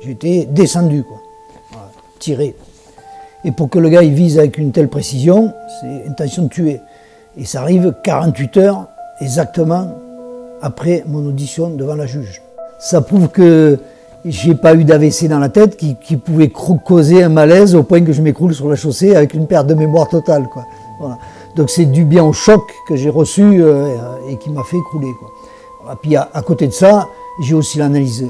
J'étais descendu, quoi. Voilà, tiré. Et pour que le gars il vise avec une telle précision, c'est intention de tuer. Et ça arrive 48 heures exactement après mon audition devant la juge. Ça prouve que j'ai pas eu d'AVC dans la tête qui pouvait causer un malaise au point que je m'écroule sur la chaussée avec une perte de mémoire totale, quoi. Voilà. Donc c'est dû bien au choc que j'ai reçu et qui m'a fait écrouler, quoi. Voilà. Puis à côté de ça, j'ai aussi l'analyse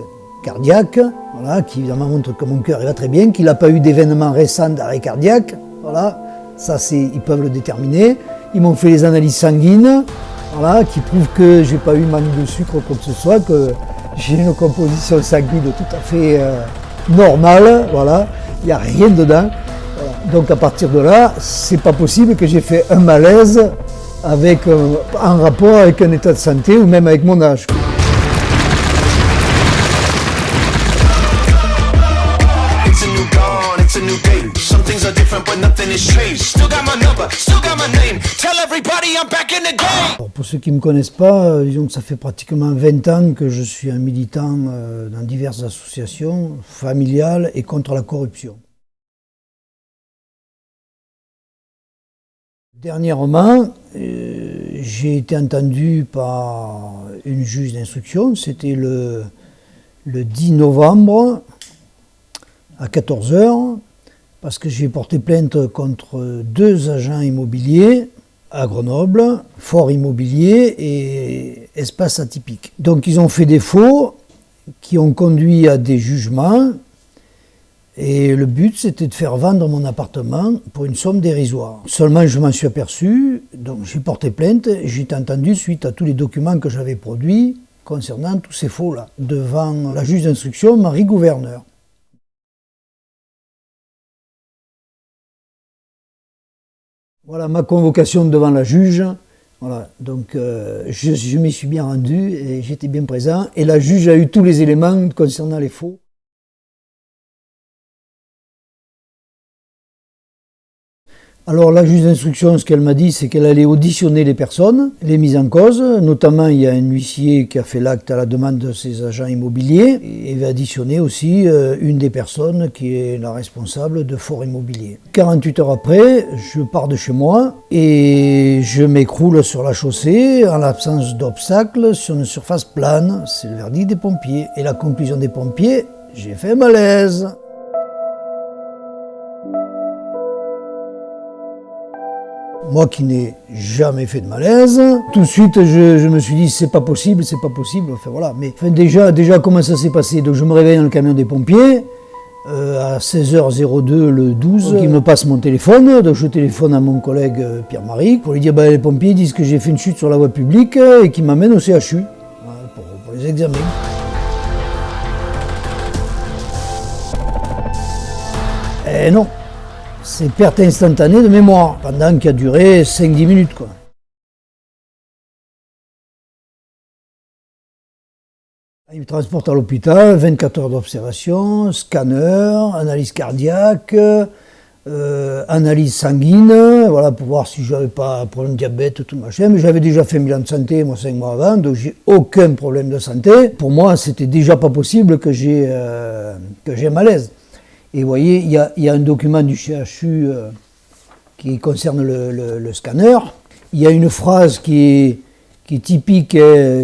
cardiaque, voilà, qui évidemment montre que mon cœur va très bien, qu'il n'a pas eu d'événement récent d'arrêt cardiaque. Voilà. Ça, ils peuvent le déterminer. Ils m'ont fait les analyses sanguines, voilà, qui prouvent que j'ai pas eu manque de sucre ou quoi que ce soit, que j'ai une composition sanguine tout à fait normale, voilà, il n'y a rien dedans. Voilà. Donc à partir de là, c'est pas possible que j'ai fait un malaise avec, en rapport avec un état de santé ou même avec mon âge. Alors, pour ceux qui ne me connaissent pas, disons que ça fait pratiquement 20 ans que je suis un militant dans diverses associations familiales et contre la corruption. Dernièrement, j'ai été entendu par une juge d'instruction, c'était le 10 novembre à 14 h, parce que j'ai porté plainte contre 2 agents immobiliers à Grenoble, Fort Immobilier et Espace Atypique. Donc ils ont fait des faux qui ont conduit à des jugements et le but c'était de faire vendre mon appartement pour une somme dérisoire. Seulement je m'en suis aperçu, donc j'ai porté plainte et j'ai été entendu suite à tous les documents que j'avais produits concernant tous ces faux-là, devant la juge d'instruction Marie Gouverneur. Voilà ma convocation devant la juge. Voilà, donc je m'y suis bien rendu et j'étais bien présent. Et la juge a eu tous les éléments concernant les faux. Alors la juge d'instruction, ce qu'elle m'a dit, c'est qu'elle allait auditionner les personnes, les mises en cause. Notamment, il y a un huissier qui a fait l'acte à la demande de ses agents immobiliers. Et va auditionner aussi une des personnes qui est la responsable de Fort Immobilier. 48 heures après, je pars de chez moi et je m'écroule sur la chaussée en l'absence d'obstacles sur une surface plane. C'est le verdict des pompiers. Et la conclusion des pompiers, j'ai fait malaise. Moi qui n'ai jamais fait de malaise, tout de suite je me suis dit c'est pas possible, enfin voilà. Mais enfin, déjà comment ça s'est passé? Donc je me réveille dans le camion des pompiers, à 16h02 le 12, il me passe mon téléphone, donc je téléphone à mon collègue Pierre-Marie pour lui dire les pompiers disent que j'ai fait une chute sur la voie publique et qu'ils m'amènent au CHU voilà, pour les examens. Et non. C'est perte instantanée de mémoire, pendant qui a duré 5-10 minutes, quoi. Il me transporte à l'hôpital, 24 heures d'observation, scanner, analyse cardiaque, analyse sanguine, voilà, pour voir si je n'avais pas un problème de diabète, tout machin. Mais j'avais déjà fait un bilan de santé, moi, 5 mois avant, donc j'ai aucun problème de santé. Pour moi, c'était déjà pas possible que j'ai un malaise. Et vous voyez, il y a un document du CHU qui concerne le scanner. Il y a une phrase qui est typique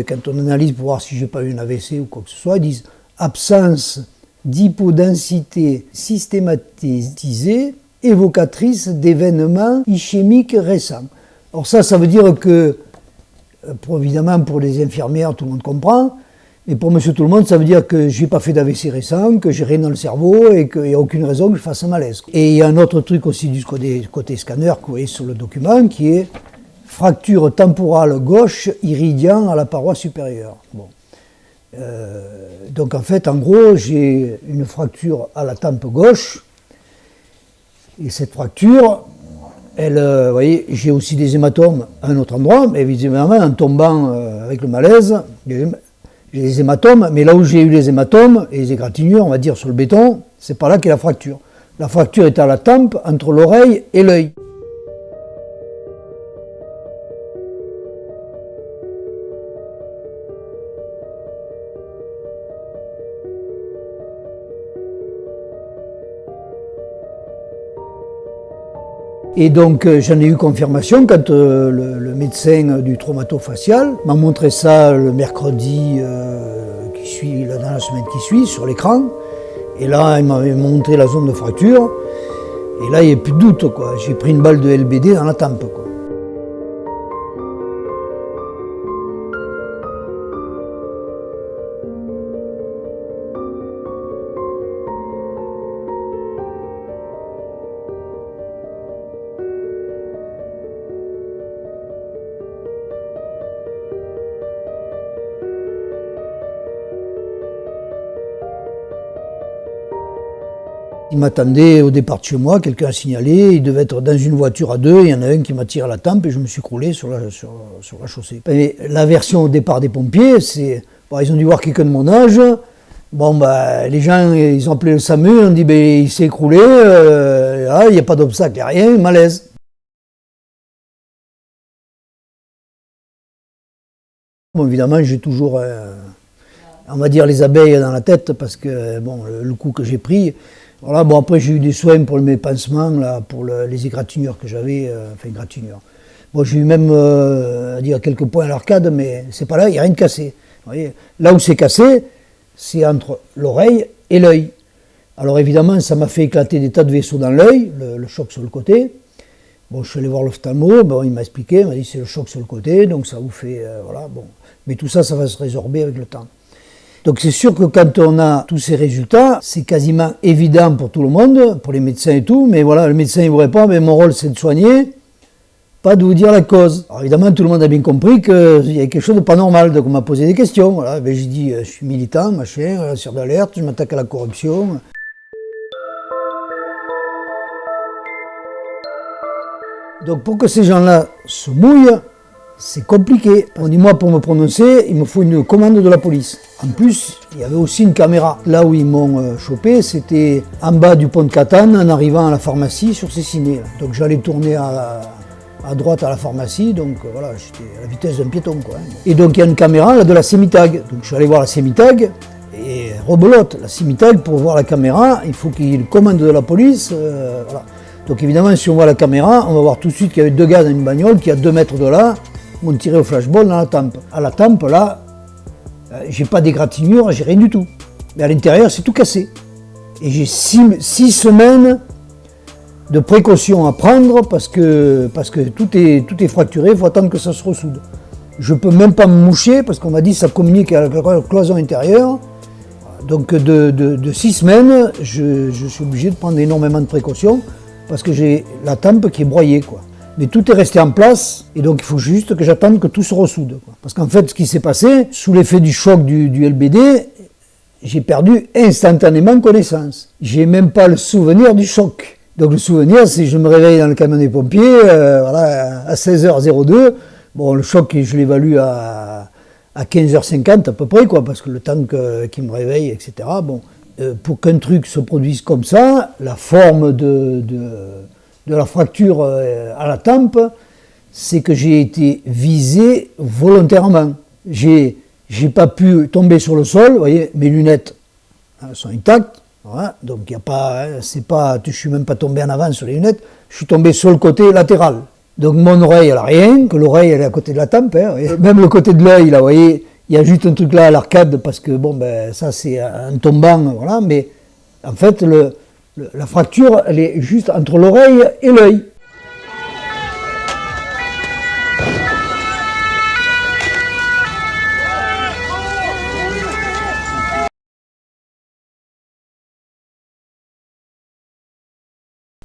quand on analyse pour voir si j'ai pas eu un AVC ou quoi que ce soit. Ils disent « absence d'hypodensité systématisée évocatrice d'événements ischémiques récents ». Alors ça veut dire que, évidemment pour les infirmières, tout le monde comprend, mais pour monsieur tout le monde, ça veut dire que j'ai pas fait d'AVC récent, que j'ai rien dans le cerveau et qu'il n'y a aucune raison que je fasse un malaise. Et il y a un autre truc aussi du côté scanner que vous voyez sur le document qui est fracture temporale gauche iridien à la paroi supérieure. Bon. Donc en fait, en gros, j'ai une fracture à la tempe gauche et cette fracture, vous voyez, j'ai aussi des hématomes à un autre endroit, mais évidemment, en tombant avec le malaise, j'ai des hématomes, mais là où j'ai eu les hématomes et les égratignures, on va dire sur le béton, c'est pas là qu'est la fracture. La fracture est à la tempe, entre l'oreille et l'œil. Et donc j'en ai eu confirmation quand le médecin du traumato-facial m'a montré ça le mercredi qui suit, dans la semaine qui suit, sur l'écran. Et là, il m'avait montré la zone de fracture. Et là, il n'y a plus de doute, quoi. J'ai pris une balle de LBD dans la tempe, quoi. Il m'attendait au départ de chez moi, quelqu'un a signalé, il devait être dans une voiture à deux, il y en a un qui m'a tiré à la tempe et je me suis croulé sur la chaussée. Mais la version au départ des pompiers, c'est, bon, ils ont dû voir quelqu'un de mon âge, bon, bah, les gens, ils ont appelé le SAMU, on dit, ben, il s'est écroulé, il n'y a pas d'obstacle, il n'y a rien, malaise. Bon, évidemment, j'ai toujours, on va dire, les abeilles dans la tête, parce que, bon, le coup que j'ai pris, voilà, bon, après j'ai eu des soins pour mes pansements, là, pour les égratignures que j'avais, enfin égratignures. Bon, j'ai eu même, à dire, quelques points à l'arcade, mais c'est pas là, il n'y a rien de cassé. Vous voyez, là où c'est cassé, c'est entre l'oreille et l'œil. Alors évidemment, ça m'a fait éclater des tas de vaisseaux dans l'œil, le choc sur le côté. Bon, je suis allé voir l'ophtalmo, bon, il m'a expliqué, il m'a dit c'est le choc sur le côté, donc ça vous fait, voilà, bon. Mais tout ça, ça va se résorber avec le temps. Donc c'est sûr que quand on a tous ces résultats, c'est quasiment évident pour tout le monde, pour les médecins et tout, mais voilà, le médecin il vous répond, mais mon rôle c'est de soigner, pas de vous dire la cause. Alors évidemment, tout le monde a bien compris qu'il y a quelque chose de pas normal, donc on m'a posé des questions. Voilà. Ben, j'ai dit, je suis militant, machin, lanceur d'alerte, je m'attaque à la corruption. Donc pour que ces gens-là se mouillent, c'est compliqué. On dit, moi, pour me prononcer, il me faut une commande de la police. En plus, il y avait aussi une caméra. Là où ils m'ont chopé, c'était en bas du pont de Catane, en arrivant à la pharmacie sur Cessiné. Donc j'allais tourner à droite à la pharmacie, donc voilà, j'étais à la vitesse d'un piéton, quoi. Et donc il y a une caméra là, de la CEMITAG. Donc je suis allé voir la CEMITAG, et rebelote, la CEMITAG, pour voir la caméra, il faut qu'il y ait une commande de la police. Voilà. Donc évidemment, si on voit la caméra, on va voir tout de suite qu'il y avait deux gars dans une bagnole qui, à 2 mètres de là, m'ont tiré au flashball dans la tempe. À la tempe, là, j'ai pas d'égratignure, j'ai rien du tout. Mais à l'intérieur, c'est tout cassé. Et j'ai 6 semaines de précautions à prendre parce que tout est fracturé, il faut attendre que ça se ressoude. Je peux même pas me moucher parce qu'on m'a dit que ça communique avec la cloison intérieure. Donc de 6 semaines, je suis obligé de prendre énormément de précautions parce que j'ai la tempe qui est broyée, quoi. Mais tout est resté en place, et donc il faut juste que j'attende que tout se ressoude, quoi. Parce qu'en fait, ce qui s'est passé, sous l'effet du choc du LBD, j'ai perdu instantanément connaissance. J'ai même pas le souvenir du choc. Donc le souvenir, c'est que je me réveille dans le camion des pompiers, voilà, à 16h02. Bon, le choc, je l'évalue à 15h50 à peu près, quoi, parce que le temps qu'il me réveille, etc. Bon, pour qu'un truc se produise comme ça, la forme de la fracture à la tempe, c'est que j'ai été visé volontairement. J'ai pas pu tomber sur le sol, vous voyez, mes lunettes sont intactes, voilà, donc il y a pas, je suis même pas tombé en avant sur les lunettes, je suis tombé sur le côté latéral. Donc mon oreille, elle a rien, que l'oreille elle est à côté de la tempe, hein, même le côté de l'œil, là, vous voyez, il y a juste un truc là à l'arcade, parce que bon, ben ça c'est un tombant, voilà, mais en fait, la fracture, elle est juste entre l'oreille et l'œil.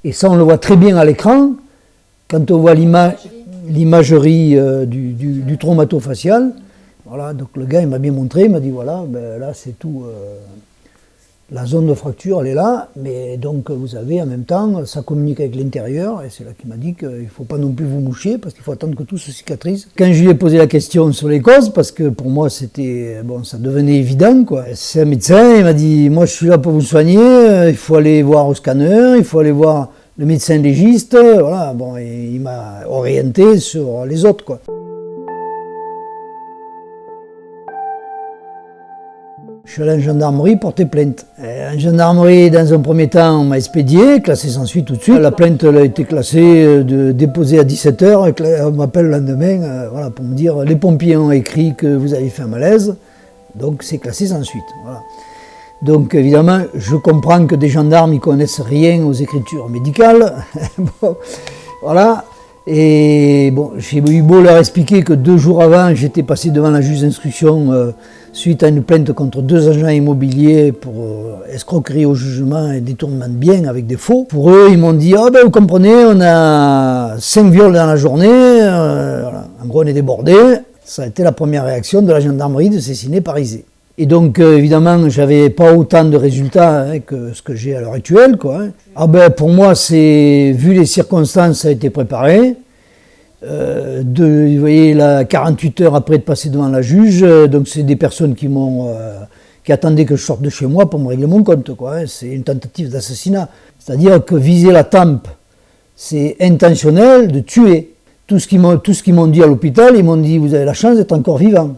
Et ça, on le voit très bien à l'écran, quand on voit l'imagerie du traumatofacial. Voilà, donc le gars, il m'a bien montré, il m'a dit, voilà, ben là, c'est tout. La zone de fracture, elle est là, mais donc vous avez en même temps, ça communique avec l'intérieur, et c'est là qu'il m'a dit qu'il ne faut pas non plus vous moucher, parce qu'il faut attendre que tout se cicatrise. Quand je lui ai posé la question sur les causes, parce que pour moi c'était, bon, ça devenait évident, quoi. C'est un médecin, il m'a dit, moi je suis là pour vous soigner, il faut aller voir au scanner, il faut aller voir le médecin légiste, voilà, bon, et il m'a orienté sur les autres, quoi. Je suis allé en gendarmerie porter plainte. En gendarmerie, dans un premier temps, on m'a expédié, classé sans suite tout de suite. La plainte elle a été classée, déposée à 17 h. On m'appelle le lendemain voilà, pour me dire les pompiers ont écrit que vous avez fait un malaise, donc c'est classé sans suite. Voilà. Donc évidemment, je comprends que des gendarmes ne connaissent rien aux écritures médicales. Bon, voilà. Et bon, j'ai eu beau leur expliquer que 2 jours avant, j'étais passé devant la juge d'instruction suite à une plainte contre 2 agents immobiliers pour escroquerie au jugement et détournement de biens avec des faux. Pour eux, ils m'ont dit « Ah ben vous comprenez, on a 5 viols dans la journée, voilà. En gros on est débordé ». Ça a été la première réaction de la gendarmerie de Cessiné-Parisé. Et donc évidemment, j'avais pas autant de résultats que ce que j'ai à l'heure actuelle, quoi. Ah ben pour moi, vu les circonstances, ça a été préparé. Vous voyez, là, 48 heures après de passer devant la juge, donc c'est des personnes qui attendaient que je sorte de chez moi pour me régler mon compte, quoi. C'est une tentative d'assassinat. C'est-à-dire que viser la tempe, c'est intentionnel de tuer. Tout ce qu'ils m'ont dit à l'hôpital, ils m'ont dit vous avez la chance d'être encore vivant.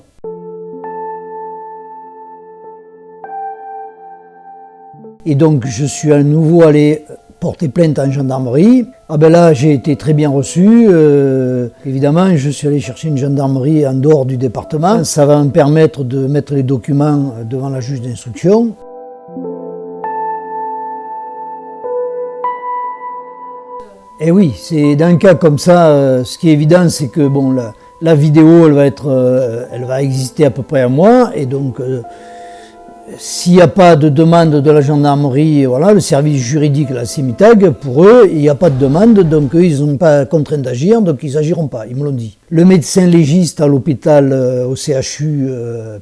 Et donc je suis à nouveau allé porter plainte en gendarmerie. Ah ben là j'ai été très bien reçu. Évidemment je suis allé chercher une gendarmerie en dehors du département. Ça va me permettre de mettre les documents devant la juge d'instruction. Et oui, c'est dans un cas comme ça, ce qui est évident c'est que bon, la vidéo elle va exister à peu près un mois et donc s'il n'y a pas de demande de la gendarmerie, voilà, le service juridique, la CEMITAG, pour eux, il n'y a pas de demande, donc eux, ils sont pas contraints d'agir, donc ils n'agiront pas, ils me l'ont dit. Le médecin légiste à l'hôpital, au CHU,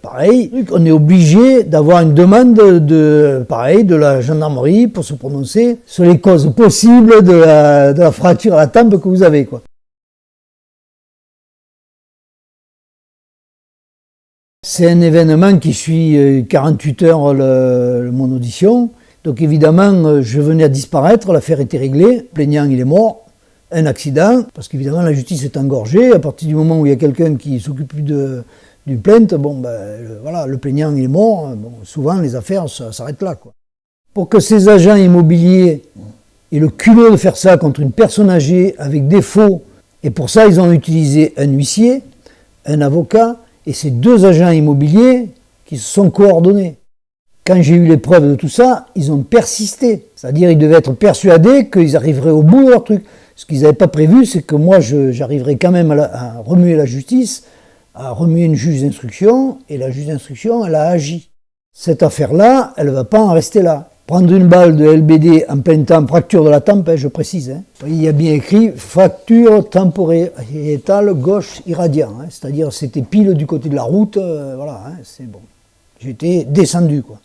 pareil. On est obligé d'avoir une demande de la gendarmerie pour se prononcer sur les causes possibles de la fracture à la tempe que vous avez, quoi. C'est un événement qui suit 48 heures mon audition. Donc évidemment, je venais à disparaître, l'affaire était réglée, le plaignant il est mort, un accident, parce qu'évidemment la justice est engorgée, à partir du moment où il y a quelqu'un qui s'occupe plus d'une plainte, bon ben voilà, le plaignant il est mort, bon, souvent les affaires s'arrêtent là, quoi. Pour que ces agents immobiliers aient le culot de faire ça contre une personne âgée avec des faux, et pour ça ils ont utilisé un huissier, un avocat, et ces 2 agents immobiliers qui se sont coordonnés. Quand j'ai eu les preuves de tout ça, ils ont persisté. C'est-à-dire ils devaient être persuadés qu'ils arriveraient au bout de leur truc. Ce qu'ils n'avaient pas prévu, c'est que moi, j'arriverais quand même à remuer la justice, à remuer une juge d'instruction, et la juge d'instruction, elle a agi. Cette affaire-là, elle ne va pas en rester là. Prendre une balle de LBD en plein temps, fracture de la tempe, je précise. Il y a bien écrit fracture temporale gauche irradiant. C'est-à-dire c'était pile du côté de la route, voilà, c'est bon. J'étais descendu, quoi.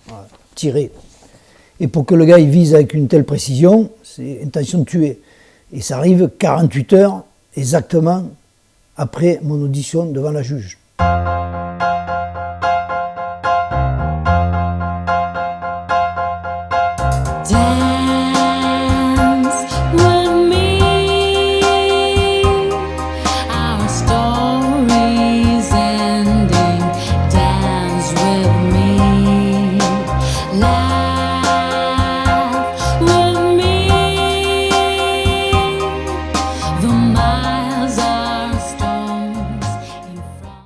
Voilà, tiré. Et pour que le gars il vise avec une telle précision, c'est intention de tuer. Et ça arrive 48 heures exactement après mon audition devant la juge.